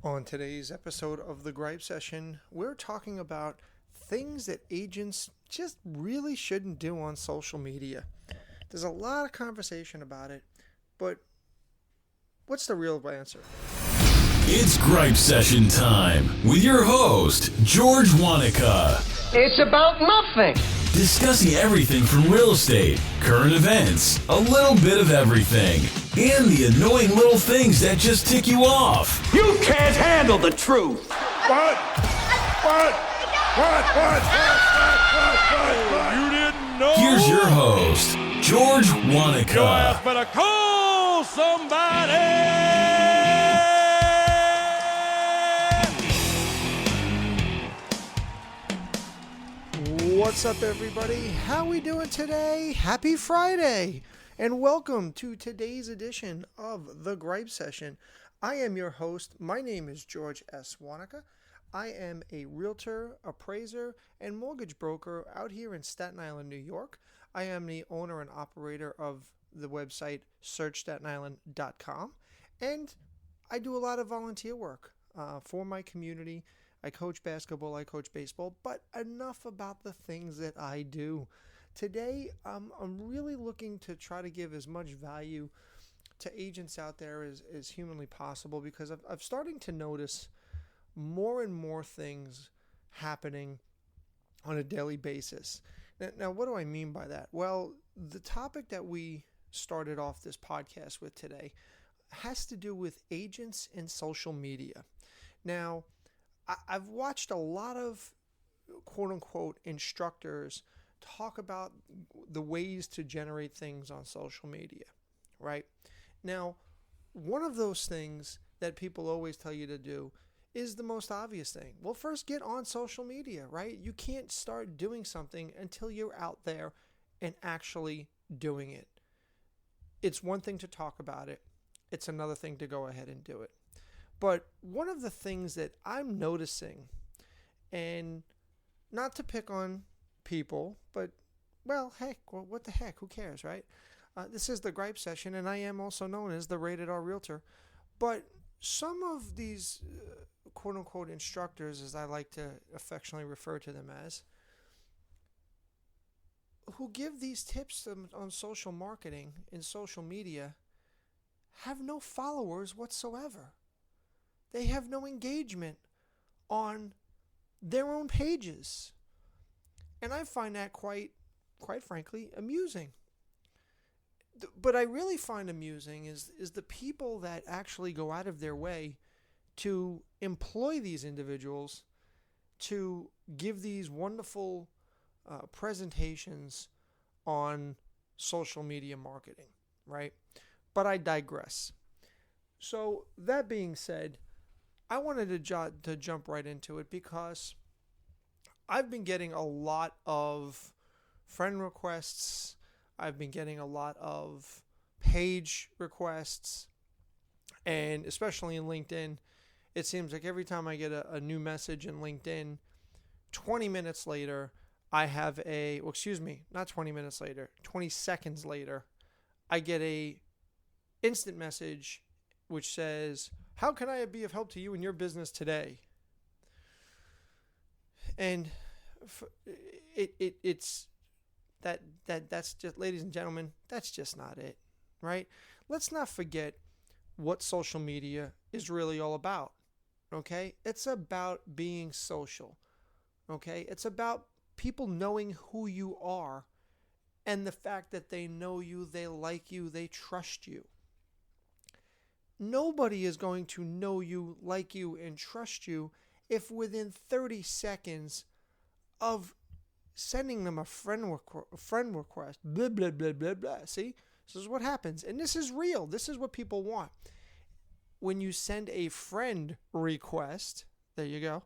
On today's episode of the Gripe Session, we're talking about things that agents just really shouldn't do on social media. There's a lot of conversation about it, but what's the real answer? It's Gripe Session time with your host, George Wanaka. It's about nothing. Discussing everything from real estate, current events, a little bit of everything, and the annoying little things that just tick you off. You can't handle the truth. What? You didn't know? Here's your host, George Wanaka. Your ass better call somebody. What's up, everybody? How we doing today? Happy Friday, and welcome to today's edition of the Gripe Session. I am your host. My name is George S. Wanaka. I am a realtor, appraiser, and mortgage broker out here in Staten Island, New York. I am the owner and operator of the website searchstatenisland.com, and I do a lot of volunteer work for my community. I coach basketball, I coach baseball, but enough about the things that I do. Today, I'm really looking to try to give as much value to agents out there as humanly possible, because I'm starting to notice more and more things happening on a daily basis. Now, what do I mean by that? Well, the topic that we started off this podcast with today has to do with agents and social media. Now, I've watched a lot of quote-unquote instructors talk about the ways to generate things on social media, right? Now, one of those things that people always tell you to do is the most obvious thing. Well, first get on social media, right? You can't start doing something until you're out there and actually doing it. It's one thing to talk about it. It's another thing to go ahead and do it. But one of the things that I'm noticing, and not to pick on people, but, well, heck, what the heck? Who cares, right? This is the Gripe Session, and I am also known as the Rated R Realtor. But some of these quote-unquote instructors, as I like to affectionately refer to them as, who give these tips on social marketing and social media, have no followers whatsoever. They have no engagement on their own pages. And I find that quite frankly, amusing. But I really find amusing is the people that actually go out of their way to employ these individuals to give these wonderful presentations on social media marketing, right? But I digress. So that being said, I wanted to jump right into it because I've been getting a lot of friend requests. I've been getting a lot of page requests. And especially in LinkedIn, it seems like every time I get a new message in LinkedIn, 20 minutes later, I have not 20 minutes later, 20 seconds later, I get a instant message which says, "How can I be of help to you in your business today?" And it's that's just, ladies and gentlemen, that's just not it, right? Let's not forget what social media is really all about, okay? It's about being social, okay? It's about people knowing who you are and the fact that they know you, they like you, they trust you. Nobody is going to know you, like you, and trust you if within 30 seconds of sending them a friend request, blah, blah, blah, blah, blah. See, this is what happens. And this is real. This is what people want. When you send a friend request, there you go,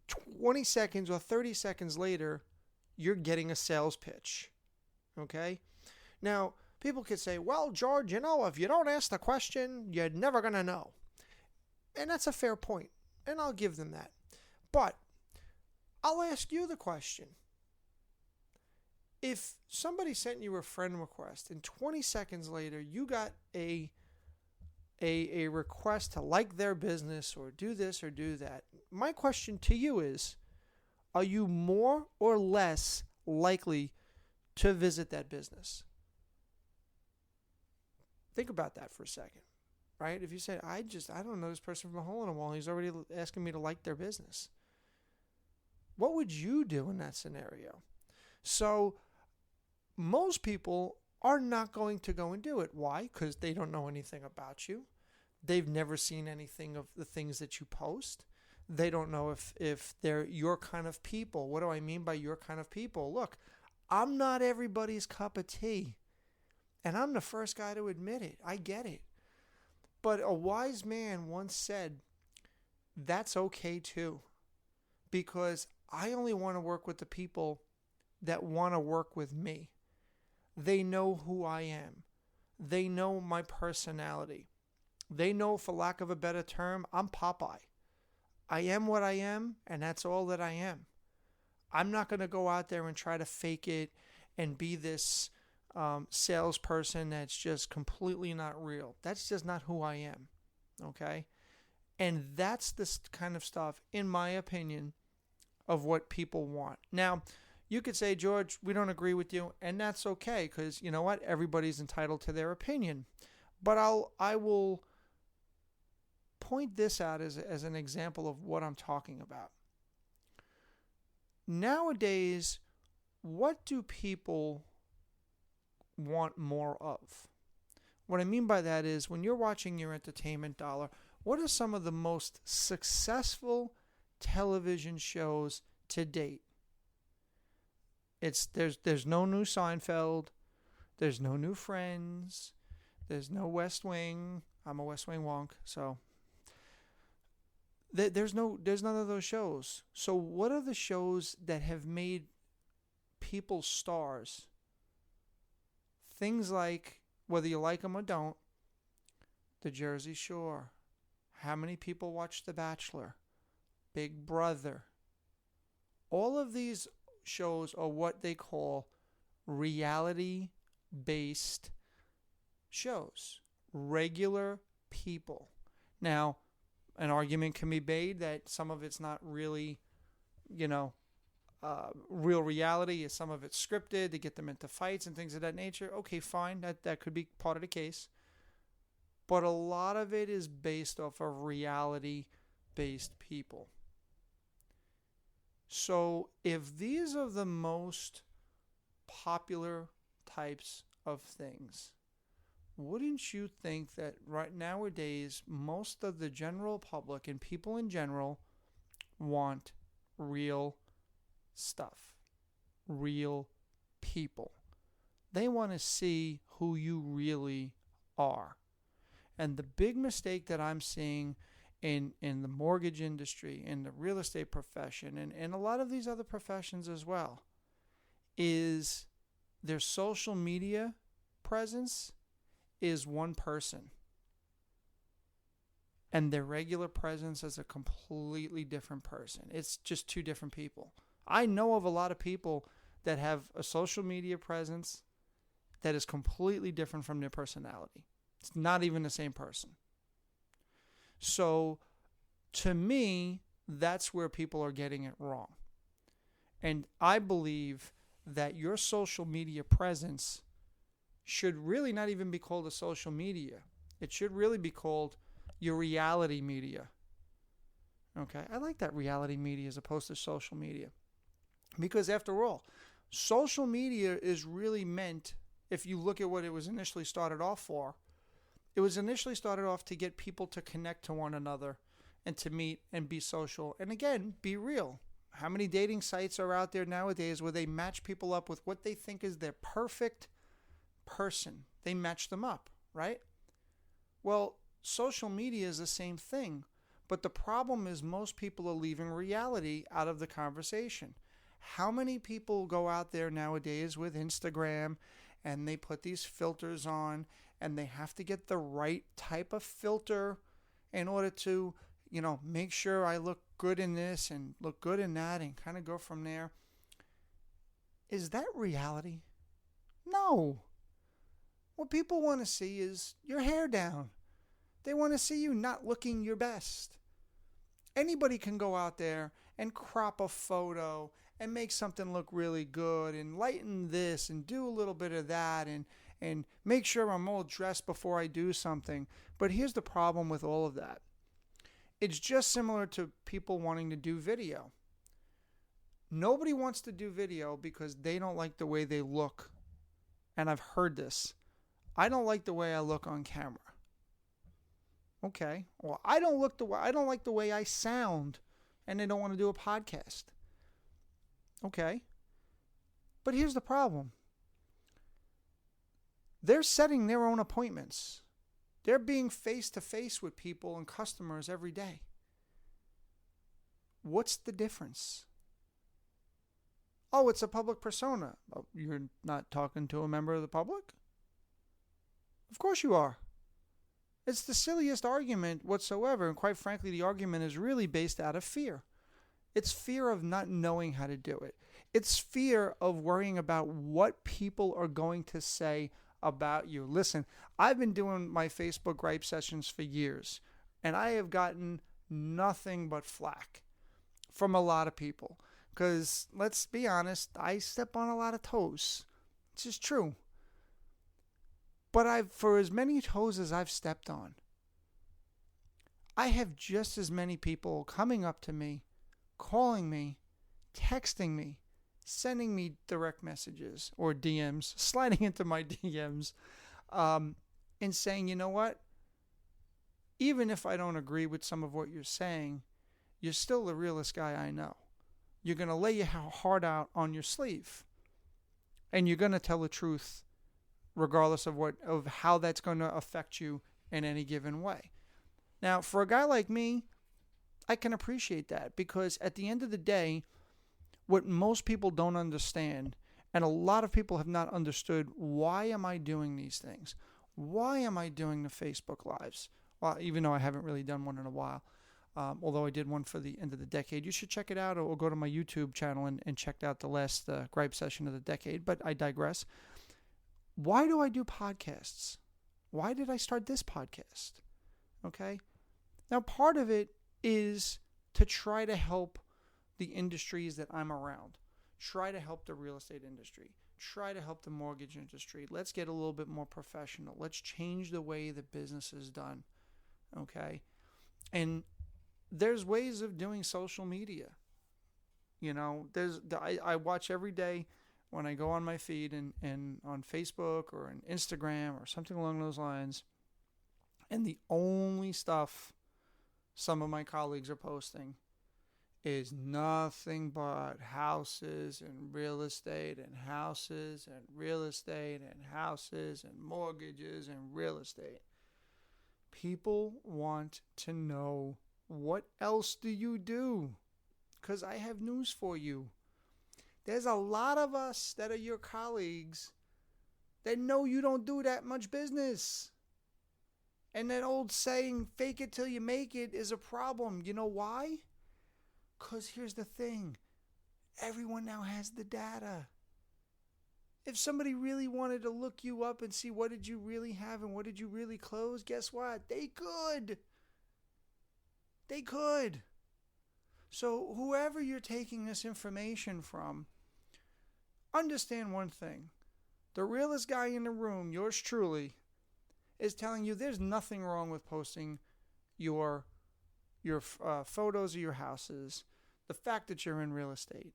20 seconds or 30 seconds later, you're getting a sales pitch, okay? Now, people could say, "Well, George, if you don't ask the question, you're never going to know." And that's a fair point, and I'll give them that. But I'll ask you the question. If somebody sent you a friend request and 20 seconds later you got a a request to like their business or do this or do that. My question to you is, are you more or less likely to visit that business? Think about that for a second, right? If you say, I don't know this person from a hole in a wall, he's already asking me to like their business. What would you do in that scenario? So most people are not going to go and do it. Why? Because they don't know anything about you. They've never seen anything of the things that you post. They don't know if they're your kind of people. What do I mean by your kind of people? Look, I'm not everybody's cup of tea. And I'm the first guy to admit it. I get it. But a wise man once said, that's okay too. Because I only want to work with the people that want to work with me. They know who I am. They know my personality. They know, for lack of a better term, I'm Popeye. I am what I am, and that's all that I am. I'm not going to go out there and try to fake it and be this salesperson that's just completely not real. That's just not who I am, okay? And that's this kind of stuff, in my opinion, of what people want. Now, you could say, George, we don't agree with you, and that's okay, because you know what? Everybody's entitled to their opinion. But I will point this out as an example of what I'm talking about. Nowadays, what do people want more of? What I mean by that is, when you're watching your entertainment dollar, what are some of the most successful television shows to date? There's no new Seinfeld, there's no new Friends, there's no West Wing. I'm a West Wing wonk, so there's none of those shows. So what are the shows that have made people stars? Things like, whether you like them or don't, The Jersey Shore. How many people watch The Bachelor? Big Brother. All of these shows are what they call reality-based shows. Regular people. Now, an argument can be made that some of it's not really, real reality. Some of it's scripted to get them into fights and things of that nature. Okay, fine. That could be part of the case. But a lot of it is based off of reality-based people. So if these are the most popular types of things, wouldn't you think that right nowadays most of the general public and people in general want real stuff, real people? They want to see who you really are. And the big mistake that I'm seeing in the mortgage industry, in the real estate profession, and a lot of these other professions as well, is their social media presence is one person. And their regular presence is a completely different person. It's just two different people. I know of a lot of people that have a social media presence that is completely different from their personality. It's not even the same person. So, to me, that's where people are getting it wrong. And I believe that your social media presence should really not even be called a social media. It should really be called your reality media. Okay? I like that, reality media, as opposed to social media. Because after all, social media is really meant, if you look at what it was initially started off for, it was initially started off to get people to connect to one another and to meet and be social. And again, be real. How many dating sites are out there nowadays where they match people up with what they think is their perfect person? They match them up, right? Well, social media is the same thing. But the problem is most people are leaving reality out of the conversation. How many people go out there nowadays with Instagram and they put these filters on, and they have to get the right type of filter in order to, make sure I look good in this and look good in that and kind of go from there? Is that reality? No. What people want to see is your hair down. They want to see you not looking your best. Anybody can go out there and crop a photo and make something look really good and lighten this and do a little bit of that and make sure I'm all dressed before I do something. But here's the problem with all of that. It's just similar to people wanting to do video. Nobody wants to do video because they don't like the way they look. And I've heard this. I don't like the way I look on camera. Okay. Well, I don't like the way I sound, and they don't want to do a podcast. Okay. But here's the problem. They're setting their own appointments. They're being face to face with people and customers every day. What's the difference? Oh, it's a public persona. Oh, you're not talking to a member of the public? Of course you are. It's the silliest argument whatsoever, and quite frankly, the argument is really based out of fear. It's fear of not knowing how to do it. It's fear of worrying about what people are going to say about you. Listen, I've been doing my Facebook gripe sessions for years, and I have gotten nothing but flack from a lot of people. Because, let's be honest, I step on a lot of toes. It's just true. But for as many toes as I've stepped on, I have just as many people coming up to me, calling me, texting me, sending me direct messages or DMs, sliding into my DMs, and saying, you know what? Even if I don't agree with some of what you're saying, you're still the realest guy I know. You're going to lay your heart out on your sleeve, and you're going to tell the truth regardless of how that's going to affect you in any given way. Now, for a guy like me, I can appreciate that, because at the end of the day, what most people don't understand, and a lot of people have not understood, why am I doing these things? Why am I doing the Facebook Lives? Well, even though I haven't really done one in a while, although I did one for the end of the decade. You should check it out, or go to my YouTube channel and check out the last gripe session of the decade, but I digress. Why do I do podcasts? Why did I start this podcast? Okay? Now, part of it is to try to help the industries that I'm around. Try to help the real estate industry. Try to help the mortgage industry. Let's get a little bit more professional. Let's change the way the business is done. Okay? And there's ways of doing social media. You know, I watch every day when I go on my feed and on Facebook or on Instagram or something along those lines, and the only stuff some of my colleagues are posting is nothing but houses and real estate and houses and real estate and houses and mortgages and real estate. People want to know, what else do you do? Because I have news for you. There's a lot of us that are your colleagues that know you don't do that much business. And that old saying, fake it till you make it, is a problem. You know why? Because here's the thing. Everyone now has the data. If somebody really wanted to look you up and see what did you really have and what did you really close, guess what? They could. They could. So whoever you're taking this information from, understand one thing. The realest guy in the room, yours truly, is telling you there's nothing wrong with posting your photos of your houses, the fact that you're in real estate,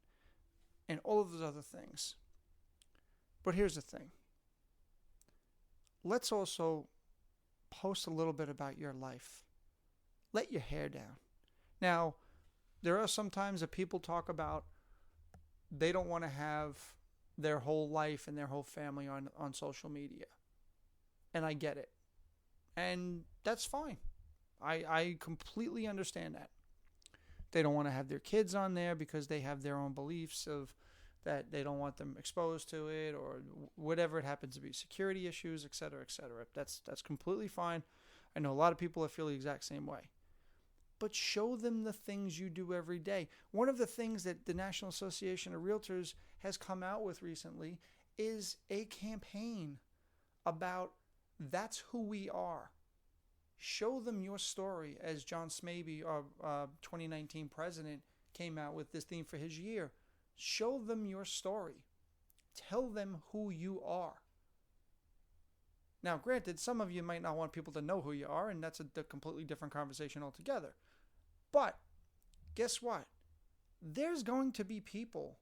and all of those other things. But here's the thing. Let's also post a little bit about your life. Let your hair down. Now, there are some times that people talk about they don't want to have their whole life and their whole family on social media. And I get it. And that's fine. I completely understand that. They don't want to have their kids on there because they have their own beliefs of that they don't want them exposed to it, or whatever it happens to be, security issues, et cetera, et cetera. That's completely fine. I know a lot of people that feel the exact same way. But show them the things you do every day. One of the things that the National Association of Realtors has come out with recently is a campaign about that's who we are. Show them your story, as John Smaby, our 2019 president, came out with this theme for his year. Show them your story. Tell them who you are. Now, granted, some of you might not want people to know who you are, and that's a completely different conversation altogether. But guess what? There's going to be people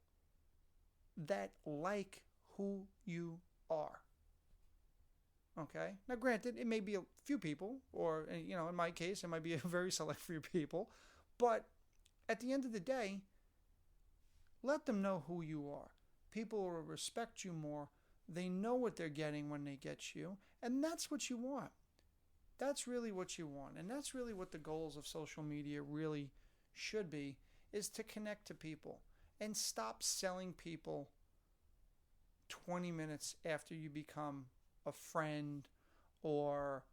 that like who you are. Okay? Now, granted, it may be a few people, or, in my case, it might be a very select few people. But at the end of the day, let them know who you are. People will respect you more. They know what they're getting when they get you. And that's what you want. That's really what you want. And that's really what the goals of social media really should be, is to connect to people and stop selling people 20 minutes after you become a friend or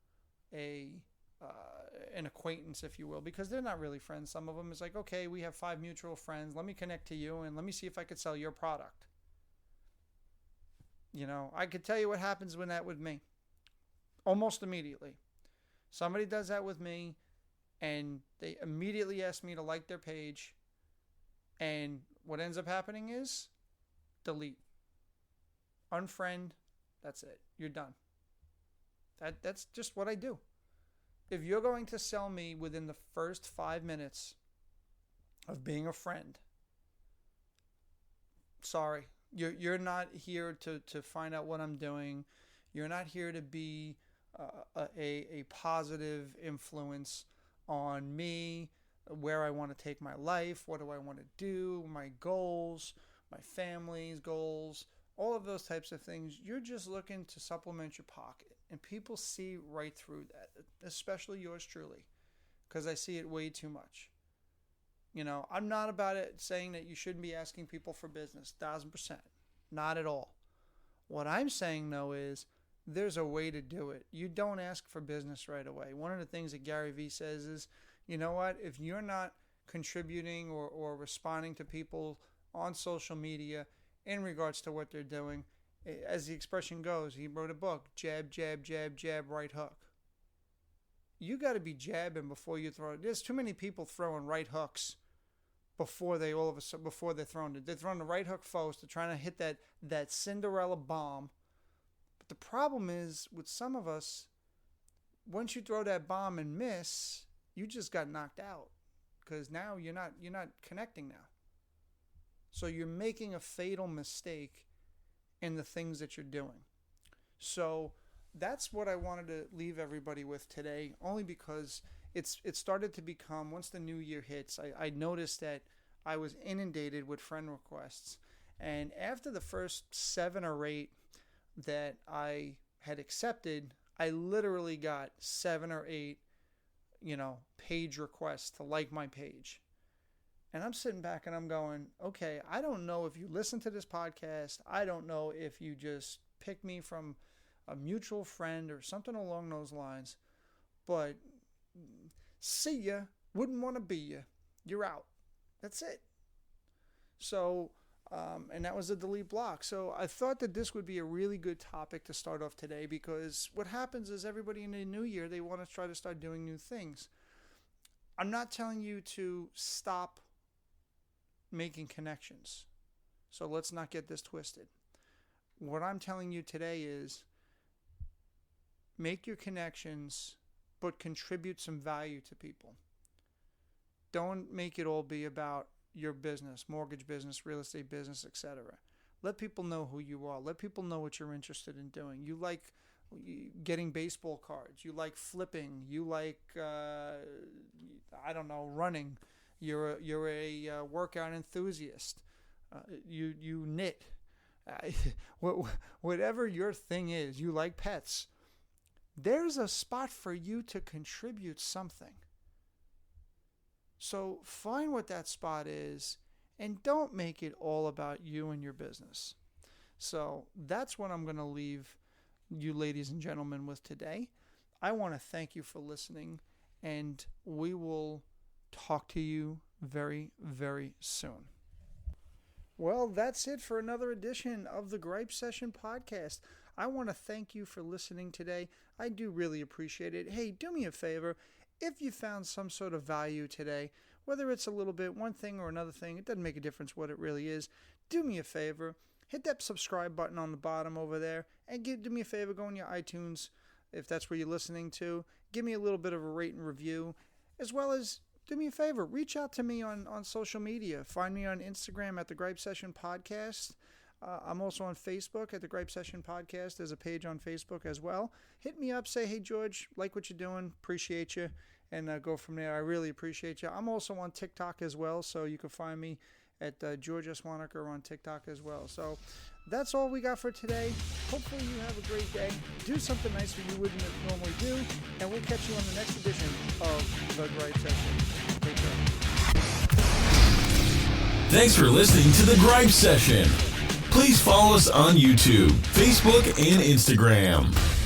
an acquaintance, if you will, because they're not really friends. Some of them is like, okay, we have 5 mutual friends. Let me connect to you and let me see if I could sell your product. I could tell you what happens when that with me. Almost immediately. Somebody does that with me and they immediately ask me to like their page. And what ends up happening is delete. Unfriend. That's it. You're done. That's just what I do. If you're going to sell me within the first 5 minutes of being a friend, sorry. You're not here to find out what I'm doing. You're not here to be a positive influence on me, where I want to take my life, what do I want to do, my goals, my family's goals, all of those types of things. You're just looking to supplement your pocket. And people see right through that, especially yours truly, because I see it way too much. I'm not about it saying that you shouldn't be asking people for business, 1,000%. Not at all. What I'm saying, though, is there's a way to do it. You don't ask for business right away. One of the things that Gary Vee says is, you know what? If you're not contributing or responding to people on social media in regards to what they're doing, as the expression goes, he wrote a book, jab, jab, jab, jab, right hook. You got to be jabbing before you throw it. There's too many people throwing right hooks before they're thrown. They're throwing the right hook first. They're trying to hit that Cinderella bomb. But the problem is with some of us, once you throw that bomb and miss, you just got knocked out, because now you're not connecting now. So you're making a fatal mistake in the things that you're doing. So that's what I wanted to leave everybody with today, only because it started to become, once the new year hits, I noticed that I was inundated with friend requests. And after the first 7 or 8 that I had accepted, I literally got 7 or 8, page requests to like my page. And I'm sitting back and I'm going, okay, I don't know if you listen to this podcast. I don't know if you just picked me from a mutual friend or something along those lines. But see ya, wouldn't want to be ya. You're out. That's it. So, and that was a delete block. So I thought that this would be a really good topic to start off today, because what happens is everybody in the new year, they want to try to start doing new things. I'm not telling you to stop making connections. So let's not get this twisted. What I'm telling you today is make your connections, but contribute some value to people. Don't make it all be about your business, mortgage business, real estate business, etc. Let people know who you are. Let people know what you're interested in doing. You like getting baseball cards. You like flipping. You like, running. You're a workout enthusiast. You knit. Whatever your thing is, you like pets. There's a spot for you to contribute something. So find what that spot is, and don't make it all about you and your business. So that's what I'm going to leave you, ladies and gentlemen, with today. I want to thank you for listening, and we will talk to you very, very soon. Well, that's it for another edition of the Gripe Session podcast. I want to thank you for listening today. I do really appreciate it. Hey, do me a favor. If you found some sort of value today, whether it's a little bit, one thing or another thing, it doesn't make a difference what it really is. Do me a favor. Hit that subscribe button on the bottom over there. And do me a favor, go on your iTunes, if that's where you're listening to. Give me a little bit of a rate and review. As well as, do me a favor, reach out to me on social media. Find me on Instagram at The Gripe Session Podcast. I'm also on Facebook at The Gripe Session Podcast. There's a page on Facebook as well. Hit me up, say, hey, George, like what you're doing, appreciate you, and go from there. I really appreciate you. I'm also on TikTok as well, so you can find me at George S. Wanaker on TikTok as well. So that's all we got for today. Hopefully you have a great day. Do something nice that you wouldn't normally do, and we'll catch you on the next edition of The Gripe Session. Take care. Thanks for listening to The Gripe Session. Please follow us on YouTube, Facebook, and Instagram.